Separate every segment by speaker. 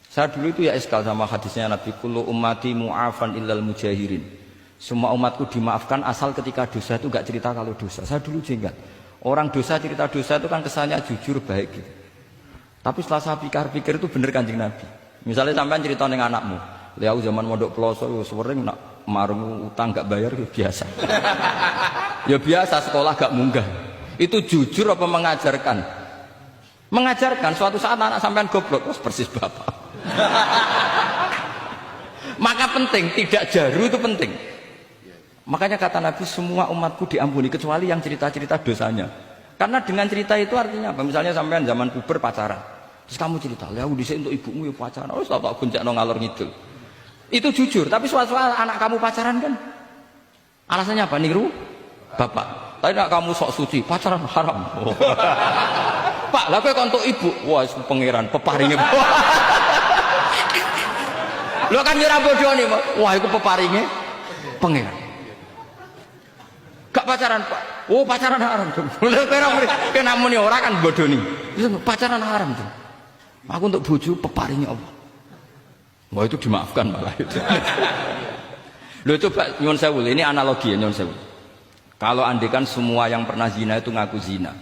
Speaker 1: Saya dulu itu ya eskal sama hadisnya Nabi, kullu ummati mu'afan illal mujahirin. Semua umatku dimaafkan asal ketika dosa itu gak cerita kalau dosa. Saya dulu jenggat. Orang dosa cerita dosa itu kan kesannya jujur baik gitu. Tapi setelah saya pikir-pikir itu bener Kanjeng Nabi. Misalnya sampean cerita dengan anakmu, lihat zaman mondok peloso, sering nak marung utang gak bayar ya biasa. Ya biasa sekolah gak munggah. Itu jujur apa mengajarkan? Mengajarkan. Suatu saat anak sampean goblok, persis bapak. Maka penting, tidak jaru itu penting. Makanya kata Nabi, semua umatku diampuni kecuali yang cerita-cerita dosanya. Karena dengan cerita itu artinya apa? Misalnya sampean zaman puber pacaran, terus kamu cerita, lihat disini untuk ibumu ya pacaran, oh tak gonceng ngalor ngidul. Itu jujur, tapi soal anak kamu pacaran kan, alasannya apa? Niru bapak. Tapi nak kamu sok suci, pacaran haram. Oh. Pak, lah kowe untuk ibu, wah pangeran peparinge. Lo kan nyerah bodoh nih, wah itu peparinge pangeran. Gak pacaran Pak, oh pacaran haram tuh. Kena muni orang kan bodoh nih, pacaran haram tuh. Aku untuk bojo peparingnya Allah. Wah itu dimaafkan malah itu. Lo coba nyuwun sewu, ini analogi ya nyuwun sewu. Kalau andekan semua yang pernah zina itu ngaku zina,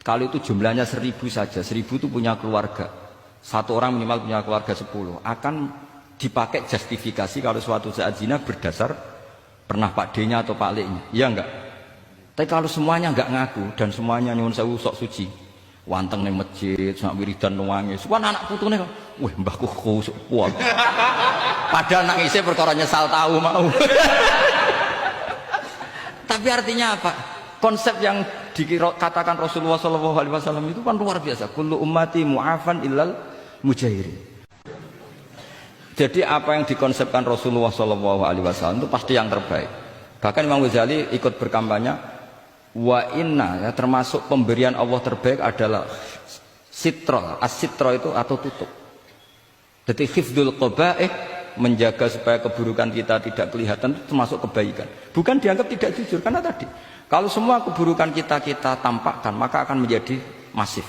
Speaker 1: kalau itu jumlahnya 1000 saja, 1000 itu punya keluarga, satu orang minimal punya keluarga 10, akan dipakai justifikasi kalau suatu saat zina berdasar pernah Pak D-nya atau Pak L-nya, iya enggak? Tapi kalau semuanya enggak ngaku dan semuanya nyuwun sewu sok suci, wanteng ning masjid, sak wiridan nangis, wah anak putune kok, wah mbahku khusuk kuat. Padahal nangisnya perkara nyesal tahu mau. Tapi artinya apa? Konsep yang dikatakan Rasulullah SAW itu kan luar biasa. Kullu ummati mu'afan illal mujahirin. Jadi apa yang dikonsepkan Rasulullah SAW itu pasti yang terbaik. Bahkan Imam Ghazali ikut berkampanye, wa inna, ya, termasuk pemberian Allah terbaik adalah sitra. As-sitra itu atau tutup. Jadi hifdzul qaba'ih, menjaga supaya keburukan kita tidak kelihatan, itu termasuk kebaikan. Bukan dianggap tidak jujur, karena tadi kalau semua keburukan kita tampakkan, maka akan menjadi masif.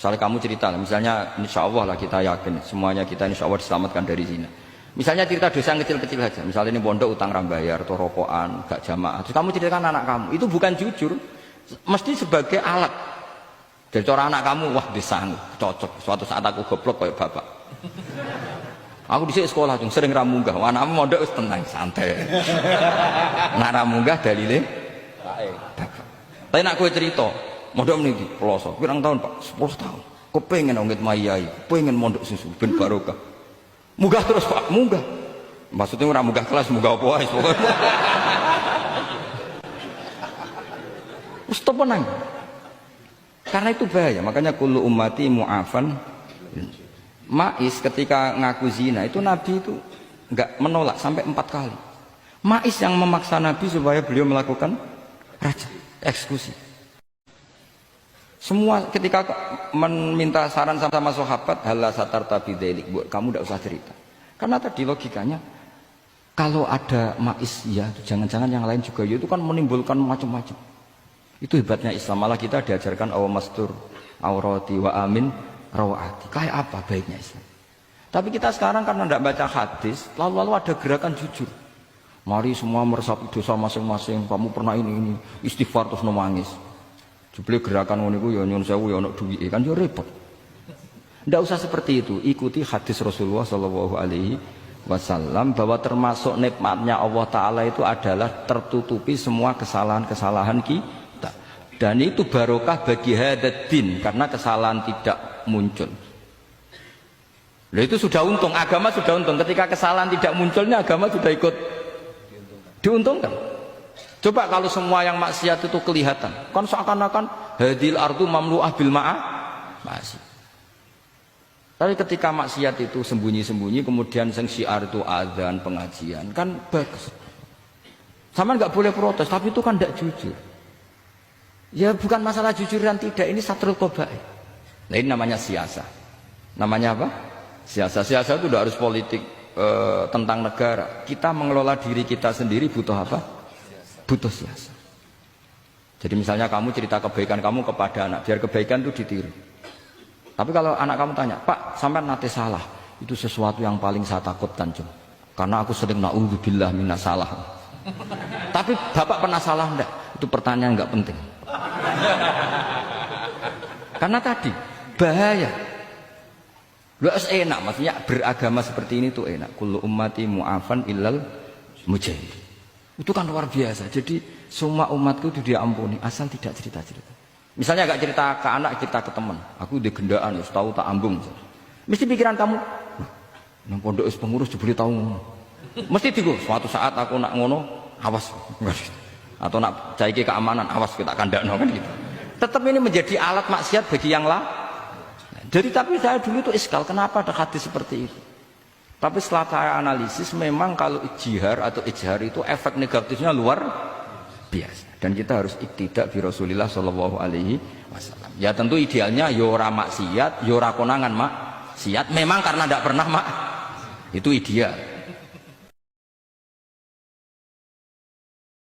Speaker 1: Misalnya kamu cerita, misalnya insya Allah lah kita yakin semuanya kita insya Allah diselamatkan dari zina. Misalnya cerita dosa yang kecil-kecil saja, misalnya ini pondok utang rambayar atau rokokan, gak jamaah, terus kamu ceritakan anak kamu, itu bukan jujur, mesti sebagai alat. Jadi cara anak kamu, wah disanggup, cocok, suatu saat aku goblok kayak bapak. Aku di sekolah cung sering ramunggah, anakmu mondok tenang santai. Nak ramunggah dalile bapak. Tapi nak kowe cerita mondok meniki pelosok pirang tahun Pak? 10 tahun. Kepengin ngit mayai, pengen mondok susu ben barokah. Munggah terus Pak, munggah. Maksudnya ora munggah kelas, munggah apa wae pokoke. Wis tenang. Karena itu bahaya, makanya kullu ummati mu'afan. Ma'is ketika ngaku zina itu Nabi itu enggak menolak sampai 4 kali. Ma'is yang memaksa Nabi supaya beliau melakukan rajam, eksekusi. Semua ketika meminta saran sama sahabat, halla satarta bidzalik, kamu tidak usah cerita. Karena tadi logikanya kalau ada ma'is ya, jangan-jangan yang lain juga ya, itu kan menimbulkan macam-macam. Itu hebatnya Islam, malah kita diajarkan awamastur aurati wa amin rawati. Kayak apa baiknya Islam? Tapi kita sekarang karena tidak baca hadis, lalu ada gerakan jujur. Mari semua meresapi dosa masing-masing. Kamu pernah ini istighfar terus nangis. Jebule gerakan ngono iku ya nyun sewu ya ono duwike kan ya repot. Tidak usah seperti itu. Ikuti hadis Rasulullah Shallallahu Alaihi Wasallam bahwa termasuk nikmatnya Allah Taala itu adalah tertutupi semua kesalahan-kesalahan kita. Dan itu barokah bagi hadaddin karena kesalahan tidak muncul. Nah itu sudah untung, agama sudah untung. Ketika kesalahan tidak munculnya agama sudah ikut diuntungkan. Coba kalau semua yang maksiat itu kelihatan, kan seakan-akan hadil ardu mamlu'ah bil masih. Tapi ketika maksiat itu sembunyi-sembunyi, kemudian sing syiar itu adzan, pengajian, kan bagus. Sama nggak boleh protes, tapi itu kan tidak jujur. Ya bukan masalah jujur dan tidak, ini satrul qabaih. Nah ini namanya siasa. Namanya apa? Siasa. Siasa itu tidak harus politik tentang negara. Kita mengelola diri kita sendiri butuh apa? Butuh siasa. Jadi misalnya kamu cerita kebaikan kamu kepada anak, biar kebaikan itu ditiru. Tapi kalau anak kamu tanya, Pak, sampai nate salah, itu sesuatu yang paling saya takutkan, Jum. Karena aku sering naudzubillah minas salah. Tapi Bapak pernah salah enggak? Itu pertanyaan enggak penting. Karena tadi bahaya. Lu enak, maksudnya beragama seperti ini tuh enak. Kullu ummati mu'afan illal mujahid. Itu kan luar biasa. Jadi semua umatku itu diampuni asal tidak cerita-cerita. Misalnya agak cerita ke anak, cerita ke teman. Aku di gendaan, tahu tak ambung. Mesti pikiran kamu, nang pondok pengurus dibeli tahu ngono. Mesti digo, suatu saat aku nak ngono, awas. Atau nak caiki keamanan, awas kita kandakno kan gitu. Tetap ini menjadi alat maksiat bagi yang lain. Jadi tapi saya dulu itu iskal, kenapa ada hadis seperti itu? Tapi setelah saya analisis, memang kalau ijtihad atau ijhar itu efek negatifnya luar biasa. Dan kita harus iktidak bi Rasulillah sallallahu alaihi wasallam. Ya tentu idealnya yora maksiat, yora konangan maksiat. Memang karena tidak pernah itu ideal.